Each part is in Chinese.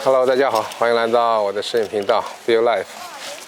Hello， 大家好，欢迎来到我的摄影频道 Feel Life。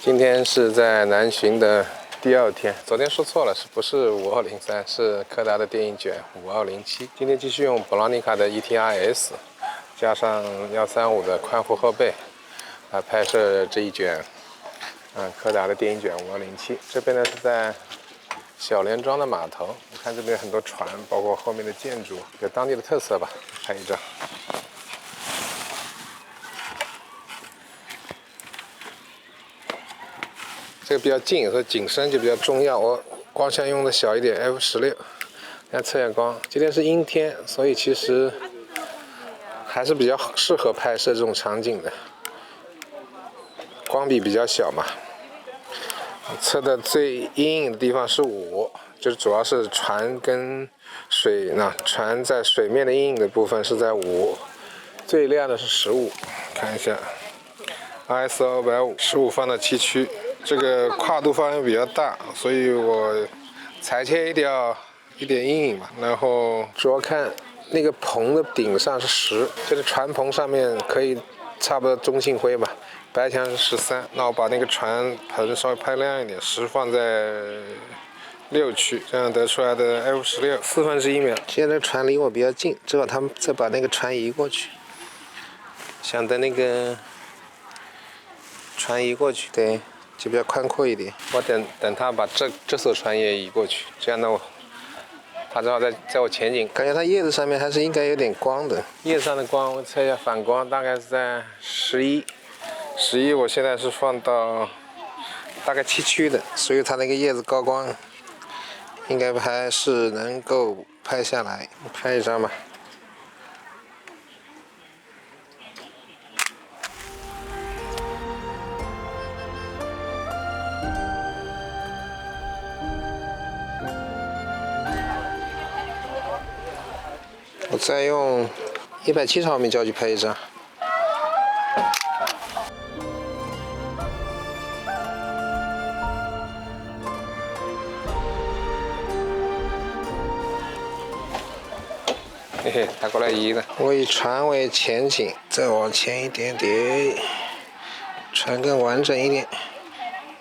今天是在南巡的第2天，昨天说错了，不是5203，是柯达的电影卷5207。今天继续用 Bronica 的 ETRS 加上135的宽幅后背来拍摄这一卷柯达的电影卷5207。这边呢是在小莲庄的码头，你看这边很多船，包括后面的建筑，有当地的特色吧，拍一张。这个比较近，所以景深就比较重要。我光线用的小一点 ，F16。看侧眼光，今天是阴天，所以其实还是比较适合拍摄这种场景的。光比比较小嘛。测的最阴影的地方是5，就是主要是船跟水船在水面的阴影的部分是在5，最亮的是15。看一下 ，ISO 150，15放到7区。这个跨度范围比较大，所以我裁切一点阴影嘛，然后主要看那个棚的顶上是10，就是船棚上面可以差不多中性灰吧，白墙是13，那我把那个船棚稍微拍亮一点，10放在6区，这样得出来的 F16 1/4秒。现在船离我比较近，正好他们再把那个船移过去，想等那个船移过去，对。就比较宽阔一点，我等他把这艘船也移过去，这样呢，他正好在我前景。感觉它叶子上面还是应该有点光的。叶子上的光，我测一下反光，大概是在11，我现在是放到大概7区的，所以它那个叶子高光，应该还是能够拍下来。拍一张吧。我再用170毫米焦距拍一张。嘿嘿，他过来移了。我以船为前景，再往前一点点，船更完整一点。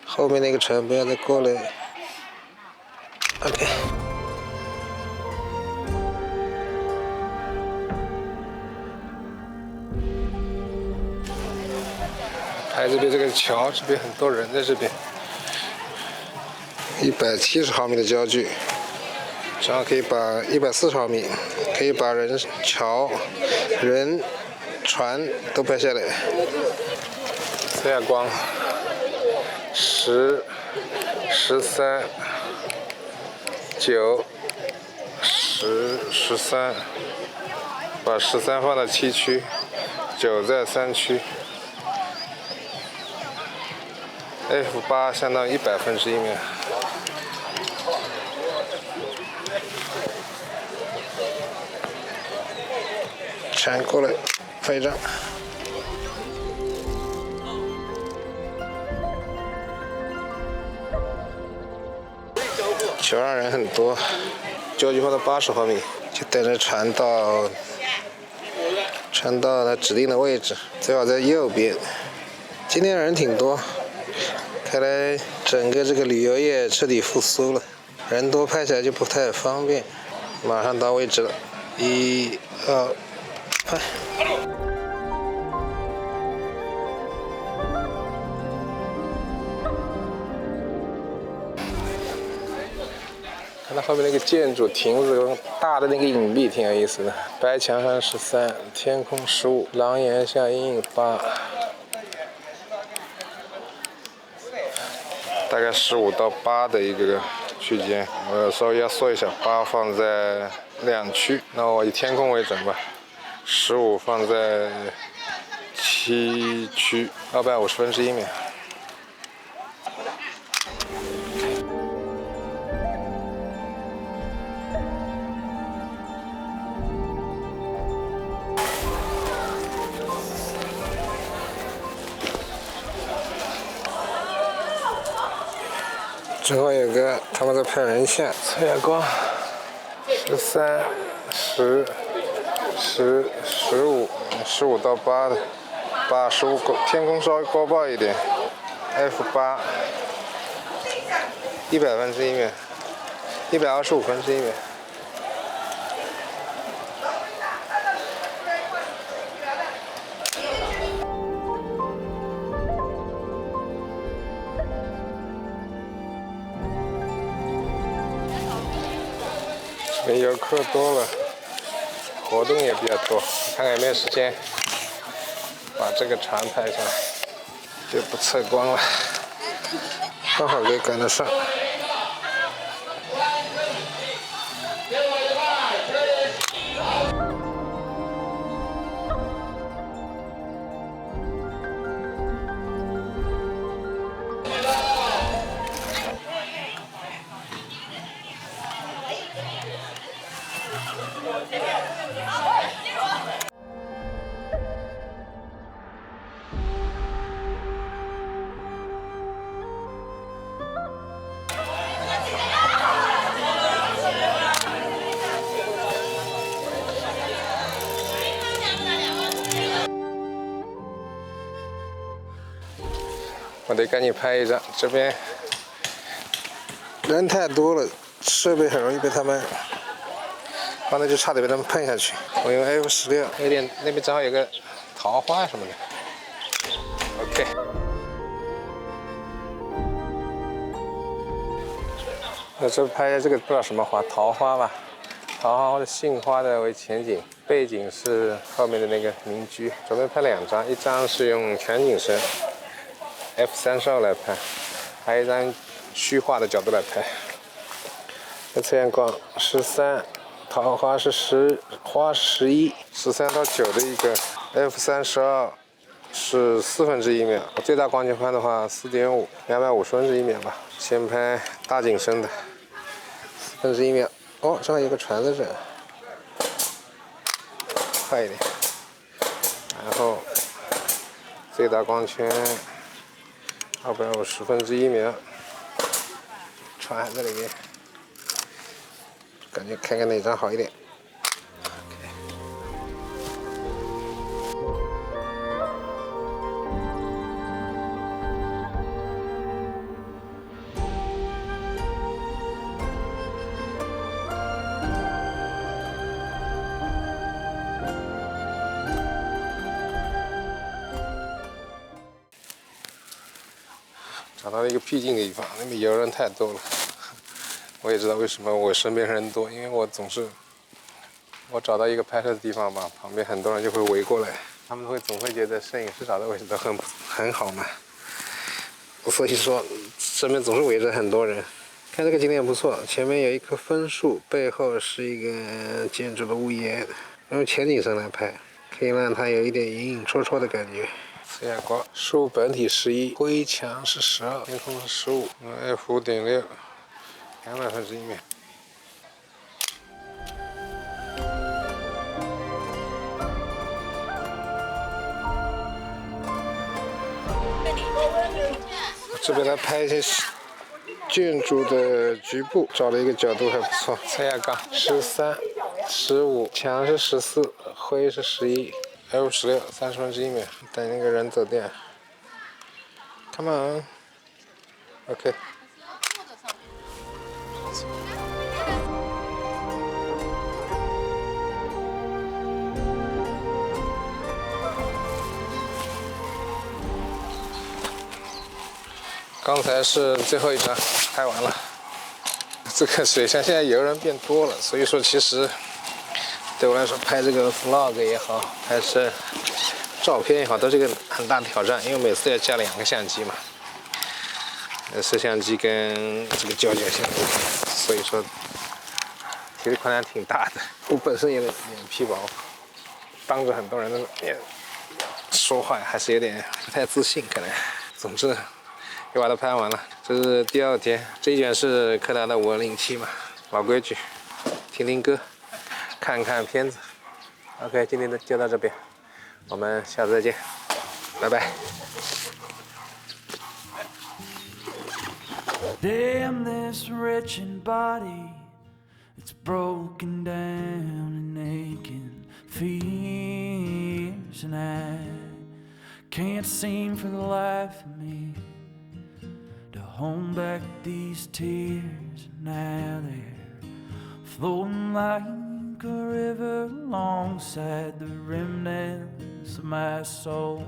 后面那个船不要再过来。OK。拍这边这个桥，这边很多人在这边。170毫米的焦距，这样可以把140毫米，可以把人、桥、人、船都拍下来。测下光，10、13、9、10、13，把13放到7区，9在3区。F8相当于1/100秒。船过来，拍一张。桥上人很多，焦距放到80毫米，就等着船到它指定的位置，最好在右边。今天人挺多。看来整个这个旅游业彻底复苏了，人多拍起来就不太方便。马上到位置了，1、2，拍。看到后面那个建筑亭子，大的那个影壁挺有意思的。白墙上13，天空15，廊檐下阴影8。大概15到8的一个区间，我稍微压缩一下，8放在2区，那我以天空为准吧，15放在7区，250分之1秒。正好有个他们在拍人像，测下光，13、10、15到8的，把15天空稍微高爆一点 ，F8， 100分之1秒，125分之1秒。这边游客多了，活动也比较多，看看有没有时间把这个船拍上，就不测光了，刚好可以赶得上。我得赶紧拍一张，这边人太多了，设备很容易被他们，刚才就差点被他们碰下去。我用 F16，那边正好有个桃花什么的。OK。那这拍一下这个不知道什么花，桃花吧，桃花或者杏花的为前景，背景是后面的那个民居。准备拍2张，一张是用全景声。F32来拍，还有一张虚化的角度来拍。这测验光13，桃花是10，花是11，13到9的一个 F32是4分之1秒。最大光圈宽的话4.5，250分之1秒吧。先拍大景深的4分之1秒。哦，正好有个船在这，快一点。然后最大光圈250分之1秒，船还在里面，感觉看看哪张好一点。找到了一个僻静的地方，那边游人太多了。我也知道为什么我身边人多，因为我找到一个拍摄的地方吧，旁边很多人就会围过来，他们总会觉得摄影师找的位置都很好嘛，所以说身边总是围着很多人。看这个景点不错，前面有一棵枫树，背后是一个建筑的屋檐，用前景声来拍，可以让它有一点隐隐绰绰的感觉。测验光，树本体11，灰墙是12，天空是15， F5.6，200分之1秒。这边来拍一些建筑的局部，找了一个角度还不错。测验杠13、15，墙是14，灰是11，F16 30分之1秒。等那个人走掉。Come on。OK。刚才是最后一张，拍完了。这个水乡现在游人变多了，所以说其实对我来说拍这个 vlog 也好，拍摄照片也好，都是一个很大的挑战，因为每次要架2个相机嘛，摄像机跟这个胶卷相机，所以说体力困难挺大的。我本身也脸皮薄，当着很多人的面说话还是有点不太自信，可能。总之。又把它拍完了，这是第2天。这一卷是柯达的507嘛，老规矩，听听歌，看看片子。OK， 今天就到这边，我们下次再见，拜拜。Damn this wretched body, it's broken down and aching fears, and I can't seem for the life of me to hold back these tears. Now they're flowing like a river alongside the remnants of my soul.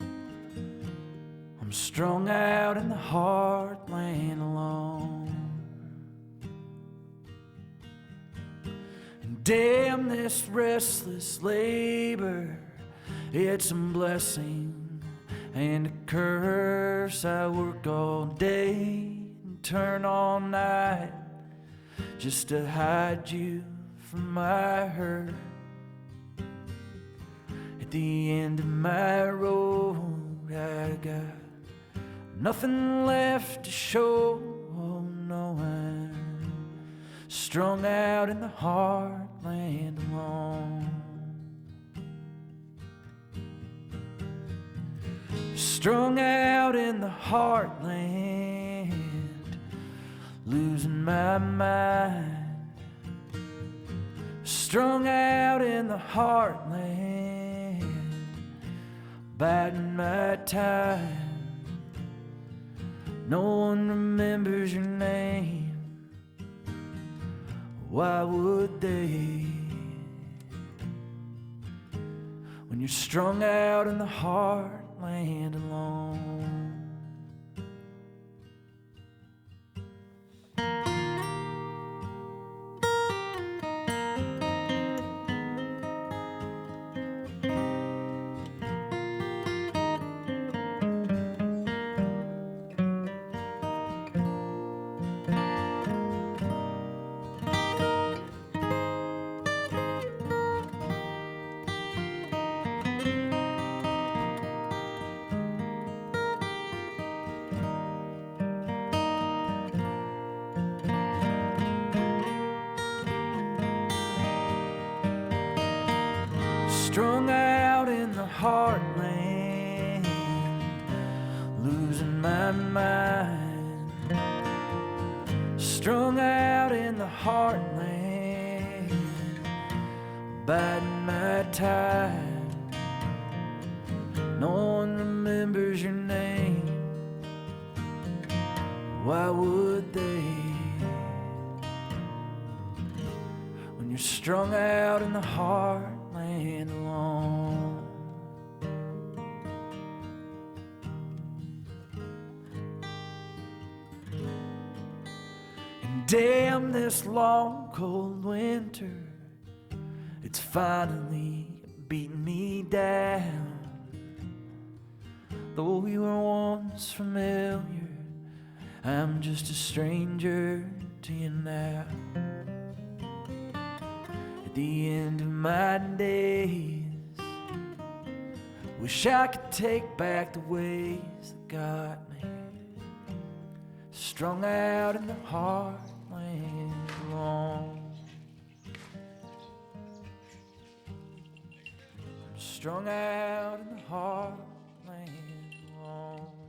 I'm strung out in the heartland alone. And damn this restless labor, it's a blessing and a curse. I work all day and turn all night just to hide you from my hurt. At the end of my road, I got nothing left to show. Oh no, I'm strung out in the heartland alone. Strung out in the heartland, losing my mind. Strung out in the heartland, biding my time. No one remembers your name. Why would they? When you're strung out in the heartland alone. Strung out in the heartland, losing my mind. Strung out in the heartland, biding my time. No one remembers your name. Why would they? When you're strung out in the heartland alone. And damn this long cold winter, it's finally beating me down. Though we were once familiar, I'm just a stranger to you now. At the end of my days, wish I could take back the ways that got me strung out in the heartland alone. I'm strung out in the heartland alone.